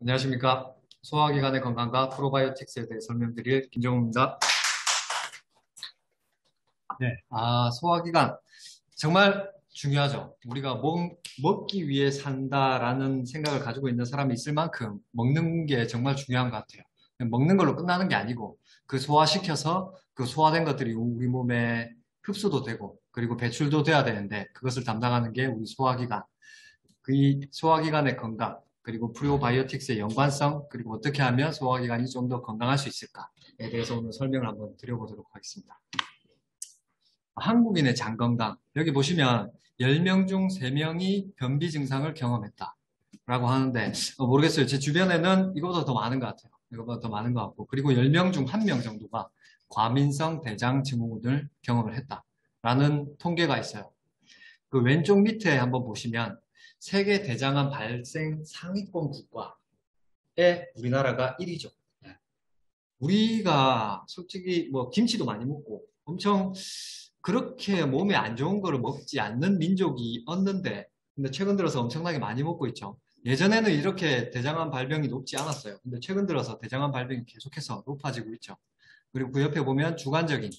안녕하십니까. 소화기관의 건강과 프로바이오틱스에 대해 설명드릴 김정우입니다. 네, 소화기관. 정말 중요하죠. 우리가 먹기 위해 산다라는 생각을 가지고 있는 사람이 있을 만큼 먹는 게 정말 중요한 것 같아요. 먹는 걸로 끝나는 게 아니고 그 소화시켜서 그 소화된 것들이 우리 몸에 흡수도 되고 그리고 배출도 돼야 되는데 그것을 담당하는 게 우리 소화기관. 그 소화기관의 건강, 그리고 프리오바이오틱스의 연관성, 그리고 어떻게 하면 소화기관이 좀 더 건강할 수 있을까에 대해서 오늘 설명을 한번 드려보도록 하겠습니다. 한국인의 장 건강. 여기 보시면 10명 중 3명이 변비 증상을 경험했다. 라고 하는데, 모르겠어요. 제 주변에는 이거보다 더 많은 것 같아요. 이거보다 더 많은 것 같고. 그리고 10명 중 1명 정도가 과민성 대장 증후군을 경험을 했다. 라는 통계가 있어요. 그 왼쪽 밑에 한번 보시면 세계 대장암 발생 상위권 국가에 우리나라가 1위죠. 우리가 솔직히 뭐 김치도 많이 먹고 엄청 그렇게 몸에 안 좋은 거를 먹지 않는 민족이었는데 근데 최근 들어서 엄청나게 많이 먹고 있죠. 예전에는 이렇게 대장암 발병이 높지 않았어요. 근데 최근 들어서 대장암 발병이 계속해서 높아지고 있죠. 그리고 그 옆에 보면 주관적인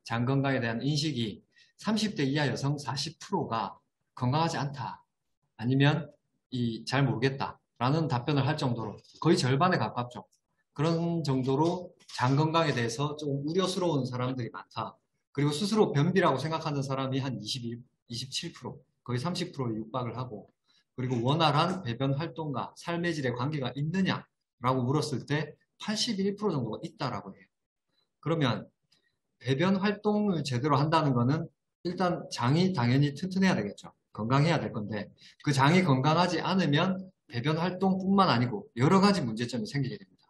장 건강에 대한 인식이 30대 이하 여성 40%가 건강하지 않다. 아니면 잘 모르겠다라는 답변을 할 정도로 거의 절반에 가깝죠. 그런 정도로 장 건강에 대해서 좀 우려스러운 사람들이 많다. 그리고 스스로 변비라고 생각하는 사람이 한 27%, 거의 30%에 육박을 하고, 그리고 원활한 배변 활동과 삶의 질에 관계가 있느냐라고 물었을 때 81% 정도가 있다라고 해요. 그러면 배변 활동을 제대로 한다는 거는 일단 장이 당연히 튼튼해야 되겠죠. 건강해야 될 건데 그 장이 건강하지 않으면 배변 활동뿐만 아니고 여러 가지 문제점이 생기게 됩니다.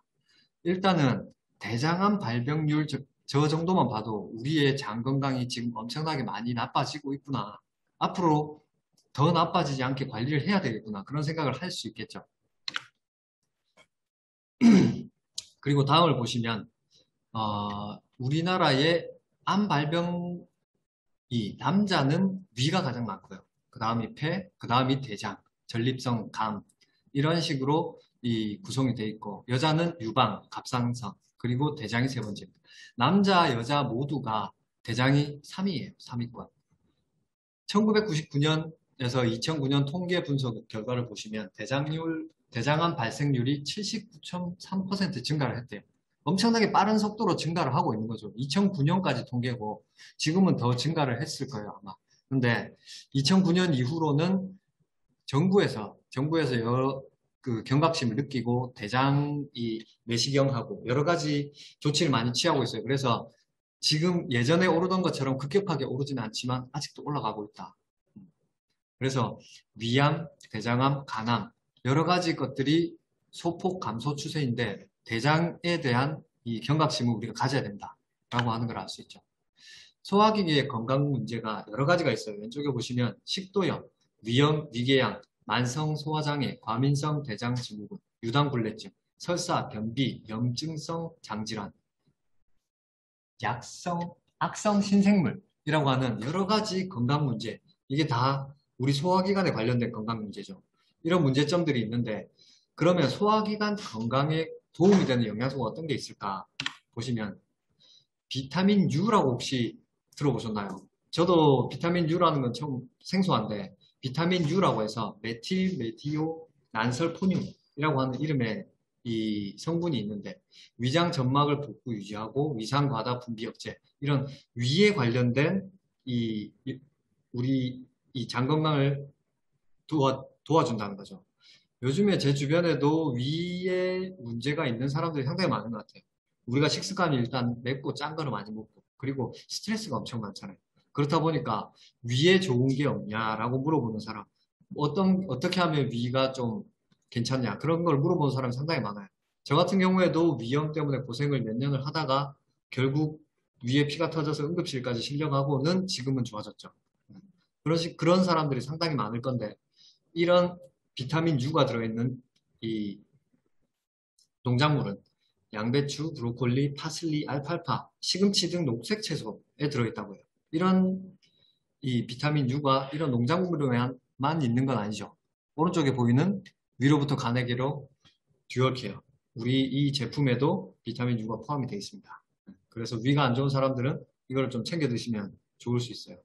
일단은 대장암 발병률 저 정도만 봐도 우리의 장 건강이 지금 엄청나게 많이 나빠지고 있구나. 앞으로 더 나빠지지 않게 관리를 해야 되겠구나. 그런 생각을 할 수 있겠죠. 그리고 다음을 보시면 우리나라의 암 발병 남자는 위가 가장 많고요. 그 다음이 폐, 그 다음이 대장, 전립선, 간 이런 식으로 구성이 돼 있고 여자는 유방, 갑상선 그리고 대장이 세 번째입니다. 남자, 여자 모두가 대장이 3위예요. 3위권. 1999년에서 2009년 통계 분석 결과를 보시면 대장암 발생률이 79.3% 증가를 했대요. 엄청나게 빠른 속도로 증가를 하고 있는 거죠. 2009년까지 통계고 지금은 더 증가를 했을 거예요, 아마. 근데 2009년 이후로는 정부에서 여러 그 경각심을 느끼고 대장이 내시경하고 여러 가지 조치를 많이 취하고 있어요. 그래서 지금 예전에 오르던 것처럼 급격하게 오르지는 않지만 아직도 올라가고 있다. 그래서 위암, 대장암, 간암 여러 가지 것들이 소폭 감소 추세인데 대장에 대한 이 경각심을 우리가 가져야 된다라고 하는 걸 알 수 있죠. 소화기계의 건강 문제가 여러 가지가 있어요. 왼쪽에 보시면 식도염, 위염, 위궤양, 만성 소화장애, 과민성 대장 증후군, 유당불내증, 설사, 변비, 염증성 장질환, 악성 신생물이라고 하는 여러 가지 건강 문제, 이게 다 우리 소화기관에 관련된 건강 문제죠. 이런 문제점들이 있는데, 그러면 소화기관 건강에 도움이 되는 영양소가 어떤 게 있을까? 보시면, 비타민 U라고 혹시 들어보셨나요? 저도 비타민 U라는 건 처음 생소한데, 비타민 U라고 해서 메틸 메티오 난설포늄이라고 하는 이름의 이 성분이 있는데 위장 점막을 복구 유지하고 위산 과다 분비 억제 이런 위에 관련된 우리 이 장 건강을 도와준다는 거죠. 요즘에 제 주변에도 위에 문제가 있는 사람들이 상당히 많은 것 같아요. 우리가 식습관이 일단 맵고 짠 거를 많이 먹고 그리고 스트레스가 엄청 많잖아요. 그렇다 보니까 위에 좋은 게 없냐라고 물어보는 사람 어떻게 하면 위가 좀 괜찮냐 그런 걸 물어보는 사람이 상당히 많아요. 저 같은 경우에도 위염 때문에 고생을 몇 년을 하다가 결국 위에 피가 터져서 응급실까지 실려가고는 지금은 좋아졌죠. 그런 사람들이 상당히 많을 건데 이런 비타민 U가 들어있는 이 농작물은 양배추, 브로콜리, 파슬리, 알팔파, 시금치 등 녹색 채소에 들어있다고 해요. 이런 이 비타민 U가 이런 농작물에만 있는 건 아니죠. 오른쪽에 보이는 위로부터 가내기로 듀얼 케어. 우리 이 제품에도 비타민 U가 포함이 되어 있습니다. 그래서 위가 안 좋은 사람들은 이걸 좀 챙겨 드시면 좋을 수 있어요.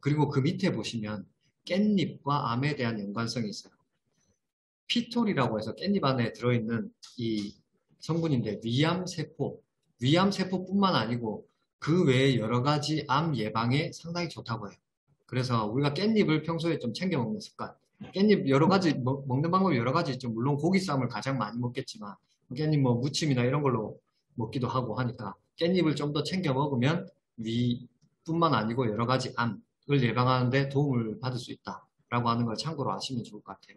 그리고 그 밑에 보시면 깻잎과 암에 대한 연관성이 있어요. 피톨이라고 해서 깻잎 안에 들어있는 이 성분인데 위암세포뿐만 아니고 그 외에 여러 가지 암 예방에 상당히 좋다고 해요. 그래서 우리가 깻잎을 평소에 좀 챙겨 먹는 습관. 깻잎 여러 가지 먹는 방법이 여러 가지 있죠. 물론 고기 쌈을 가장 많이 먹겠지만 깻잎 뭐 무침이나 이런 걸로 먹기도 하고 하니까 깻잎을 좀 더 챙겨 먹으면 위뿐만 아니고 여러 가지 암을 예방하는 데 도움을 받을 수 있다라고 하는 걸 참고로 아시면 좋을 것 같아요.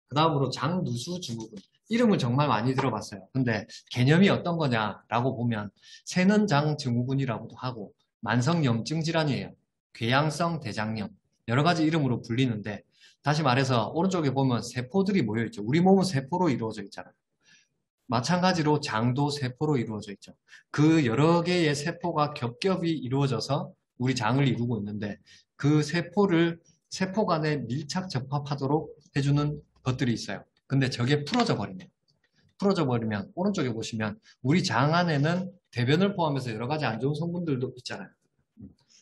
그 다음으로 장누수 증후군. 이름을 정말 많이 들어봤어요. 근데 개념이 어떤 거냐라고 보면 세는장 증후군이라고도 하고 만성염증 질환이에요. 궤양성 대장염. 여러 가지 이름으로 불리는데 다시 말해서 오른쪽에 보면 세포들이 모여있죠. 우리 몸은 세포로 이루어져 있잖아요. 마찬가지로 장도 세포로 이루어져 있죠. 그 여러 개의 세포가 겹겹이 이루어져서 우리 장을 이루고 있는데 그 세포 간에 밀착 접합하도록 해주는 것들이 있어요. 근데 저게 풀어져 버리면 오른쪽에 보시면 우리 장 안에는 대변을 포함해서 여러 가지 안 좋은 성분들도 있잖아요.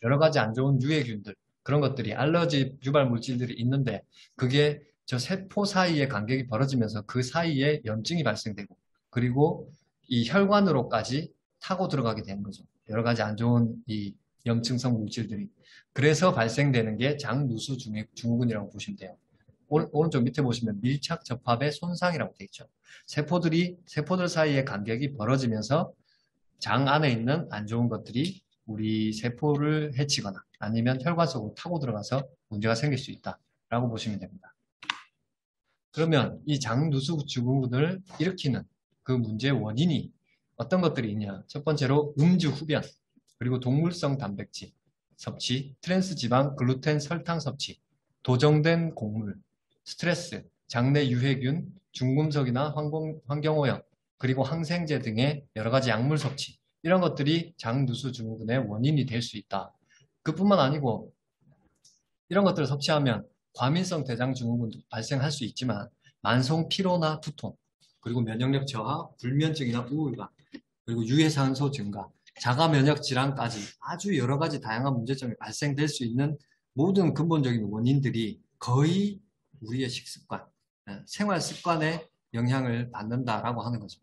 여러 가지 안 좋은 유해균들, 그런 것들이 알러지 유발 물질들이 있는데 그게 저 세포 사이에 간격이 벌어지면서 그 사이에 염증이 발생되고 그리고 이 혈관으로까지 타고 들어가게 되는 거죠. 여러 가지 안 좋은 이 염증성 물질들이. 그래서 발생되는 게 장누수 증후군이라고 보시면 돼요. 오른쪽 밑에 보시면 밀착 접합의 손상이라고 되어 있죠. 세포들 사이의 간격이 벌어지면서 장 안에 있는 안 좋은 것들이 우리 세포를 해치거나 아니면 혈관 속으로 타고 들어가서 문제가 생길 수 있다라고 보시면 됩니다. 그러면 이 장누수 증후군을 일으키는 그 문제의 원인이 어떤 것들이 있냐? 첫 번째로 음주 흡연, 그리고 동물성 단백질 섭취, 트랜스지방, 글루텐, 설탕 섭취, 도정된 곡물, 스트레스, 장내 유해균, 중금속이나 환경오염, 그리고 항생제 등의 여러 가지 약물 섭취, 이런 것들이 장누수 증후군의 원인이 될 수 있다. 그뿐만 아니고 이런 것들을 섭취하면 과민성 대장 증후군도 발생할 수 있지만 만성 피로나 두통, 그리고 면역력 저하, 불면증이나 우울감, 그리고 유해산소 증가, 자가 면역 질환까지 아주 여러 가지 다양한 문제점이 발생될 수 있는 모든 근본적인 원인들이 거의 우리의 식습관, 생활 습관에 영향을 받는다라고 하는 거죠.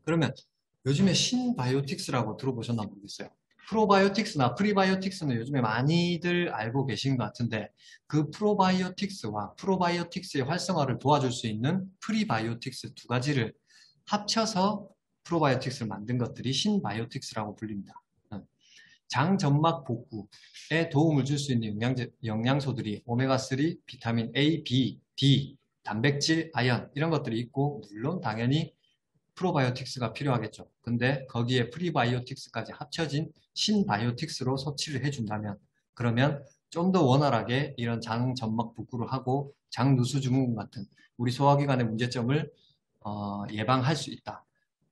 그러면 요즘에 신바이오틱스라고 들어보셨나 모르겠어요. 프로바이오틱스나 프리바이오틱스는 요즘에 많이들 알고 계신 것 같은데 그 프로바이오틱스와 프로바이오틱스의 활성화를 도와줄 수 있는 프리바이오틱스 두 가지를 합쳐서 프로바이오틱스를 만든 것들이 신바이오틱스라고 불립니다. 장 점막 복구에 도움을 줄 수 있는 영양소들이 오메가3, 비타민 A, B, D, 단백질, 아연 이런 것들이 있고 물론 당연히 프로바이오틱스가 필요하겠죠. 근데 거기에 프리바이오틱스까지 합쳐진 신바이오틱스로 섭취를 해준다면 그러면 좀 더 원활하게 이런 장 점막 복구를 하고 장누수 증후군 같은 우리 소화기관의 문제점을 예방할 수 있다.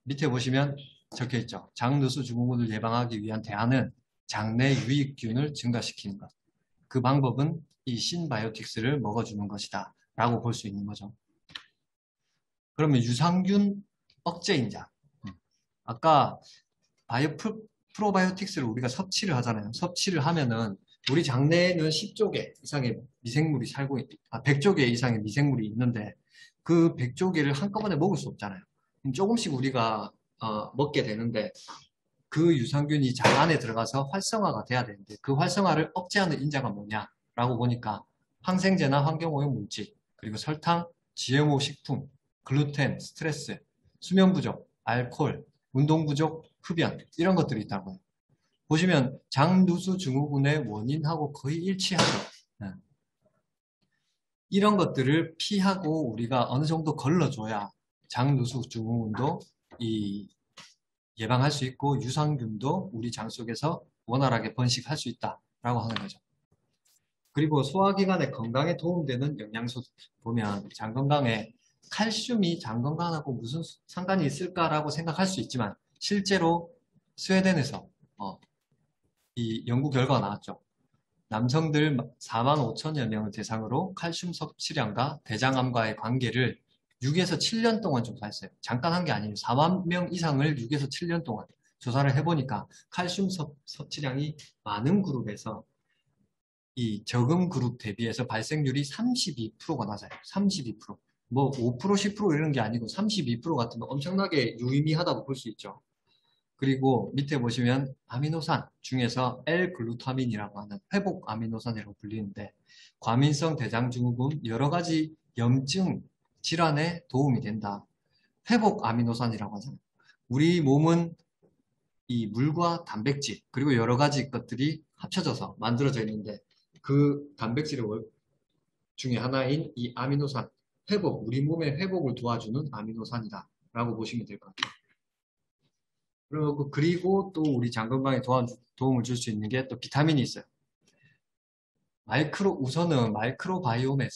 밑에 보시면 적혀 있죠. 장누수 증후군을 예방하기 위한 대안은 장내 유익균을 증가시키는 것. 그 방법은 이 신바이오틱스를 먹어주는 것이다 라고 볼 수 있는 거죠. 그러면 유산균 억제인자. 아까 프로바이오틱스를 우리가 섭취를 하잖아요. 섭취를 하면은 우리 장내에는 10조 개 이상의 미생물이 100조 개 이상의 미생물이 있는데 그 100조 개를 한꺼번에 먹을 수 없잖아요. 조금씩 우리가 먹게 되는데 그 유산균이 장 안에 들어가서 활성화가 돼야 되는데 그 활성화를 억제하는 인자가 뭐냐라고 보니까 항생제나 환경오염 물질, 그리고 설탕, GMO 식품, 글루텐, 스트레스, 수면 부족, 알코올, 운동 부족, 흡연 이런 것들이 있다고 해요. 보시면 장누수 증후군의 원인하고 거의 일치하죠. 이런 것들을 피하고 우리가 어느 정도 걸러줘야 장누수 증후군도 예방할 수 있고 유산균도 우리 장 속에서 원활하게 번식할 수 있다라고 하는 거죠. 그리고 소화기관의 건강에 도움되는 영양소 보면 장 건강에 칼슘이 장 건강하고 무슨 상관이 있을까라고 생각할 수 있지만 실제로 스웨덴에서 이 연구 결과가 나왔죠. 남성들 45,000여 명을 대상으로 칼슘 섭취량과 대장암과의 관계를 6에서 7년 동안 조사했어요. 잠깐 한 게 아니에요. 4만 명 이상을 6에서 7년 동안 조사를 해보니까 칼슘 섭취량이 많은 그룹에서 이 적은 그룹 대비해서 발생률이 32%가 낮아요. 32%. 뭐 5%, 10% 이런 게 아니고 32% 같으면 엄청나게 유의미하다고 볼 수 있죠. 그리고 밑에 보시면 아미노산 중에서 L-글루타민이라고 하는 회복 아미노산이라고 불리는데 과민성 대장증후군 여러 가지 염증 질환에 도움이 된다. 회복 아미노산이라고 하잖아요. 우리 몸은 이 물과 단백질 그리고 여러 가지 것들이 합쳐져서 만들어져 있는데 그 단백질 중에 하나인 이 아미노산 회복, 우리 몸의 회복을 도와주는 아미노산이다 라고 보시면 될 것 같아요. 그리고 또 우리 장 건강에 도움을 줄 수 있는 게 또 비타민이 있어요. 우선은 마이크로바이옴의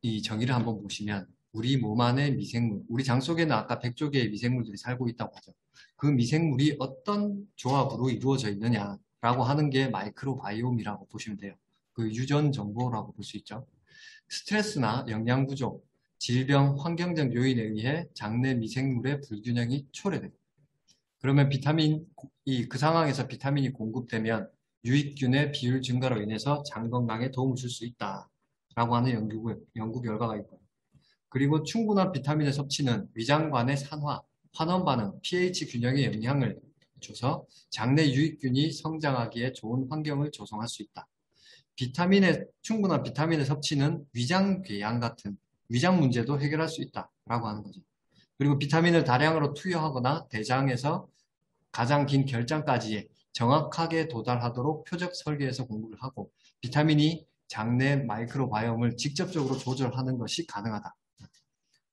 이 정의를 한번 보시면 우리 몸 안에 미생물, 우리 장 속에는 아까 100조 개의 미생물들이 살고 있다고 하죠. 그 미생물이 어떤 조합으로 이루어져 있느냐라고 하는 게 마이크로바이옴이라고 보시면 돼요. 그 유전 정보라고 볼 수 있죠. 스트레스나 영양 부족, 질병, 환경적 요인에 의해 장내 미생물의 불균형이 초래됩니다. 그러면 그 상황에서 비타민이 공급되면 유익균의 비율 증가로 인해서 장 건강에 도움을 줄 수 있다라고 하는 연구 결과가 있고요. 그리고 충분한 비타민의 섭취는 위장관의 산화, 환원 반응, pH 균형에 영향을 줘서 장내 유익균이 성장하기에 좋은 환경을 조성할 수 있다. 충분한 비타민의 섭취는 위장 궤양 같은 위장 문제도 해결할 수 있다라고 하는 거죠. 그리고 비타민을 다량으로 투여하거나 대장에서 가장 긴 결장까지 정확하게 도달하도록 표적 설계해서 공부를 하고 비타민이 장내 마이크로바이옴을 직접적으로 조절하는 것이 가능하다.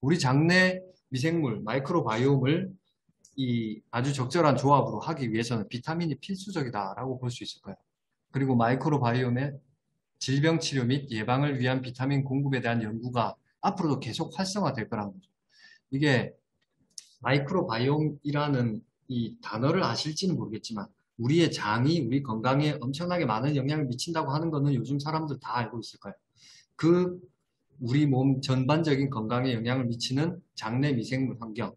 우리 장내 미생물 마이크로바이옴을 이 아주 적절한 조합으로 하기 위해서는 비타민이 필수적이다라고 볼 수 있을 거예요. 그리고 마이크로바이옴의 질병 치료 및 예방을 위한 비타민 공급에 대한 연구가 앞으로도 계속 활성화될 거라는 거죠. 이게 마이크로바이옴이라는 이 단어를 아실지는 모르겠지만 우리의 장이 우리 건강에 엄청나게 많은 영향을 미친다고 하는 거는 요즘 사람들 다 알고 있을 거예요. 우리 몸 전반적인 건강에 영향을 미치는 장내 미생물 환경,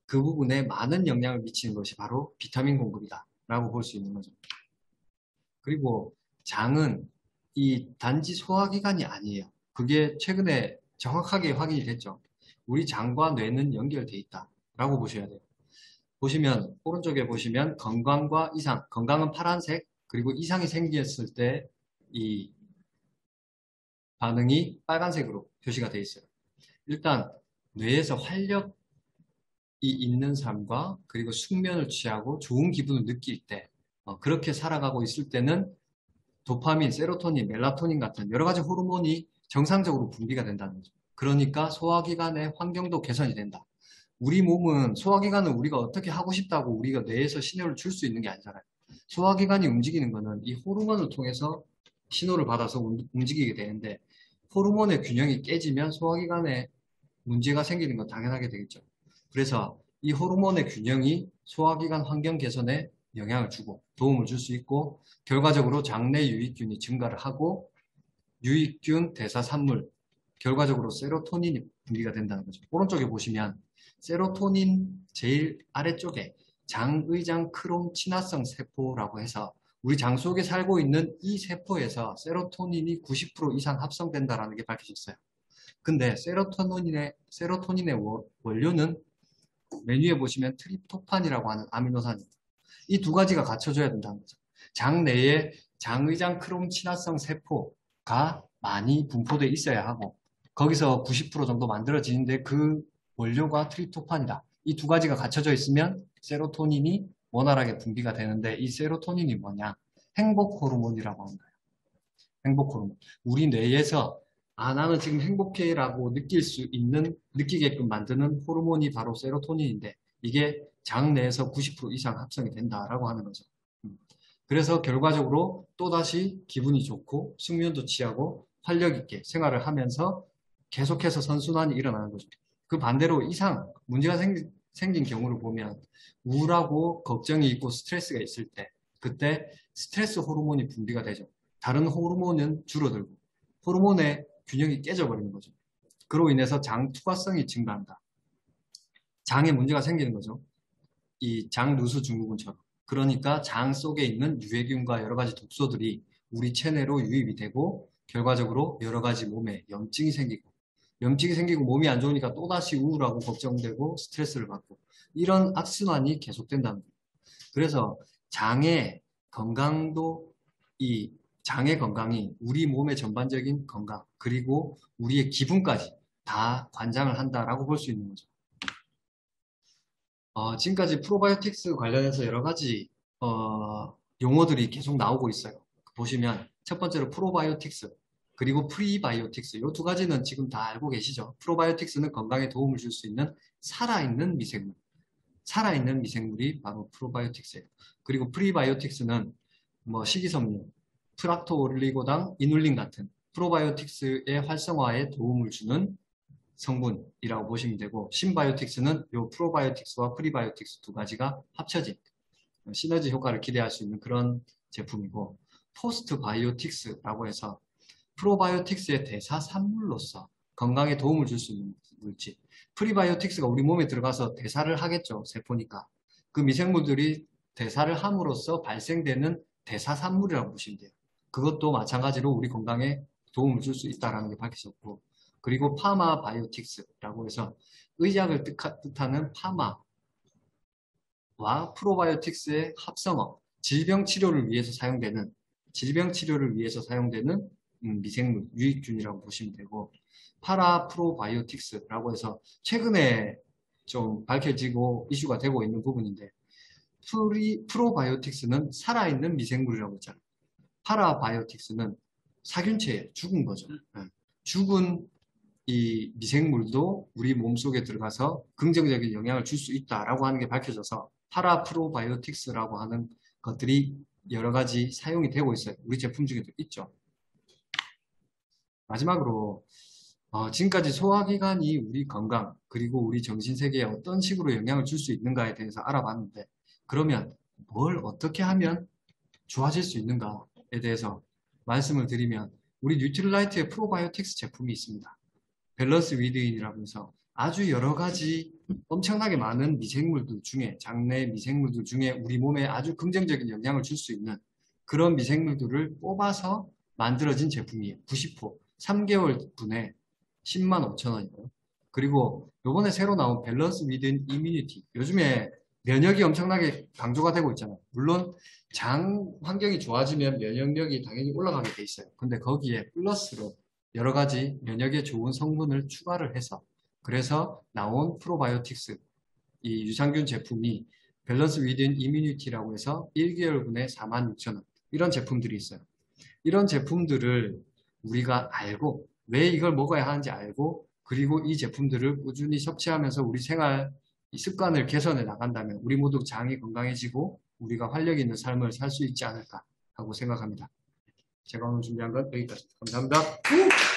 그 부분에 많은 영향을 미치는 것이 바로 비타민 공급이다 라고 볼 수 있는 거죠. 그리고 장은 이 단지 소화기관이 아니에요. 그게 최근에 정확하게 확인이 됐죠. 우리 장과 뇌는 연결돼 있다 라고 보셔야 돼요. 오른쪽에 보시면 건강과 이상, 건강은 파란색, 그리고 이상이 생겼을 때 이 반응이 빨간색으로 표시가 되어 있어요. 일단 뇌에서 활력이 있는 삶과 그리고 숙면을 취하고 좋은 기분을 느낄 때 그렇게 살아가고 있을 때는 도파민, 세로토닌, 멜라토닌 같은 여러 가지 호르몬이 정상적으로 분비가 된다는 거죠. 그러니까 소화기관의 환경도 개선이 된다. 우리 몸은 소화기관을 우리가 어떻게 하고 싶다고 우리가 뇌에서 신호를 줄 수 있는 게 아니잖아요. 소화기관이 움직이는 거는 이 호르몬을 통해서 신호를 받아서 움직이게 되는데 호르몬의 균형이 깨지면 소화기관에 문제가 생기는 건 당연하게 되겠죠. 그래서 이 호르몬의 균형이 소화기관 환경 개선에 영향을 주고 도움을 줄 수 있고 결과적으로 장내 유익균이 증가를 하고 유익균 대사 산물 결과적으로 세로토닌이 분비가 된다는 거죠. 오른쪽에 보시면 세로토닌 제일 아래쪽에 장의장 크롬 친화성 세포라고 해서 우리 장 속에 살고 있는 이 세포에서 세로토닌이 90% 이상 합성된다는 게 밝혀졌어요. 근데 세로토닌의 원료는 메뉴에 보시면 트립토판이라고 하는 아미노산입니다. 이 두 가지가 갖춰져야 된다는 거죠. 장 내에 장의장 크롬 친화성 세포가 많이 분포되어 있어야 하고 거기서 90% 정도 만들어지는데 그 원료가 트립토판이다. 이 두 가지가 갖춰져 있으면 세로토닌이 원활하게 분비가 되는데 이 세로토닌이 뭐냐? 행복 호르몬이라고 하는 거예요. 행복 호르몬. 우리 뇌에서 나는 지금 행복해라고 느끼게끔 만드는 호르몬이 바로 세로토닌인데 이게 장 내에서 90% 이상 합성이 된다라고 하는 거죠. 그래서 결과적으로 또다시 기분이 좋고 숙면도 취하고 활력 있게 생활을 하면서 계속해서 선순환이 일어나는 거죠. 그 반대로 문제가 생긴 경우를 보면 우울하고 걱정이 있고 스트레스가 있을 때 그때 스트레스 호르몬이 분비가 되죠. 다른 호르몬은 줄어들고 호르몬의 균형이 깨져버리는 거죠. 그로 인해서 장 투과성이 증가한다. 장에 문제가 생기는 거죠. 이 장 누수 증후군처럼. 그러니까 장 속에 있는 유해균과 여러 가지 독소들이 우리 체내로 유입이 되고 결과적으로 여러 가지 몸에 염증이 생기고 몸이 안 좋으니까 또다시 우울하고 걱정되고 스트레스를 받고 이런 악순환이 계속된다는 거예요. 그래서 장의 건강도 이 장의 건강이 우리 몸의 전반적인 건강 그리고 우리의 기분까지 다 관장을 한다라고 볼 수 있는 거죠. 지금까지 프로바이오틱스 관련해서 여러 가지 용어들이 계속 나오고 있어요. 보시면 첫 번째로 프로바이오틱스 그리고 프리바이오틱스 이 두 가지는 지금 다 알고 계시죠? 프로바이오틱스는 건강에 도움을 줄 수 있는 살아있는 미생물이 바로 프로바이오틱스예요. 그리고 프리바이오틱스는 뭐 식이섬유, 프락토올리고당, 이눌린 같은 프로바이오틱스의 활성화에 도움을 주는 성분이라고 보시면 되고 신바이오틱스는 이 프로바이오틱스와 프리바이오틱스 두 가지가 합쳐진 시너지 효과를 기대할 수 있는 그런 제품이고 포스트바이오틱스라고 해서 프로바이오틱스의 대사 산물로서 건강에 도움을 줄 수 있는 물질 프리바이오틱스가 우리 몸에 들어가서 대사를 하겠죠. 세포니까. 그 미생물들이 대사를 함으로써 발생되는 대사산물이라고 보시면 돼요. 그것도 마찬가지로 우리 건강에 도움을 줄 수 있다는 게 밝혀졌고 그리고 파마바이오틱스라고 해서 의약을 뜻하는 파마와 프로바이오틱스의 합성어 질병 치료를 위해서 사용되는 미생물, 유익균이라고 보시면 되고 파라프로바이오틱스라고 해서 최근에 좀 밝혀지고 이슈가 되고 있는 부분인데 프로바이오틱스는 살아있는 미생물이라고 했잖아요. 파라바이오틱스는 살균체예요. 죽은 거죠. 죽은 이 미생물도 우리 몸속에 들어가서 긍정적인 영향을 줄 수 있다라고 하는 게 밝혀져서 파라프로바이오틱스라고 하는 것들이 여러 가지 사용이 되고 있어요. 우리 제품 중에도 있죠. 마지막으로 지금까지 소화기관이 우리 건강 그리고 우리 정신세계에 어떤 식으로 영향을 줄 수 있는가에 대해서 알아봤는데 그러면 뭘 어떻게 하면 좋아질 수 있는가에 대해서 말씀을 드리면 우리 뉴트릴라이트의 프로바이오틱스 제품이 있습니다. 밸런스 위드인이라고 해서 아주 여러 가지 엄청나게 많은 미생물들 중에 장내 미생물들 중에 우리 몸에 아주 긍정적인 영향을 줄 수 있는 그런 미생물들을 뽑아서 만들어진 제품이에요. 90호 3개월 분에 105,000원이고요. 그리고 요번에 새로 나온 밸런스 위드인 이뮤니티 요즘에 면역이 엄청나게 강조가 되고 있잖아요. 물론 장 환경이 좋아지면 면역력이 당연히 올라가게 돼 있어요. 근데 거기에 플러스로 여러 가지 면역에 좋은 성분을 추가를 해서 그래서 나온 프로바이오틱스 이 유산균 제품이 밸런스 위드인 이뮤니티라고 해서 1개월분에 46,000원 이런 제품들이 있어요. 이런 제품들을 우리가 알고 왜 이걸 먹어야 하는지 알고 그리고 이 제품들을 꾸준히 섭취하면서 우리 생활 습관을 개선해 나간다면 우리 모두 장이 건강해지고 우리가 활력 있는 삶을 살 수 있지 않을까 하고 생각합니다. 제가 오늘 준비한 건 여기까지입니다. 감사합니다.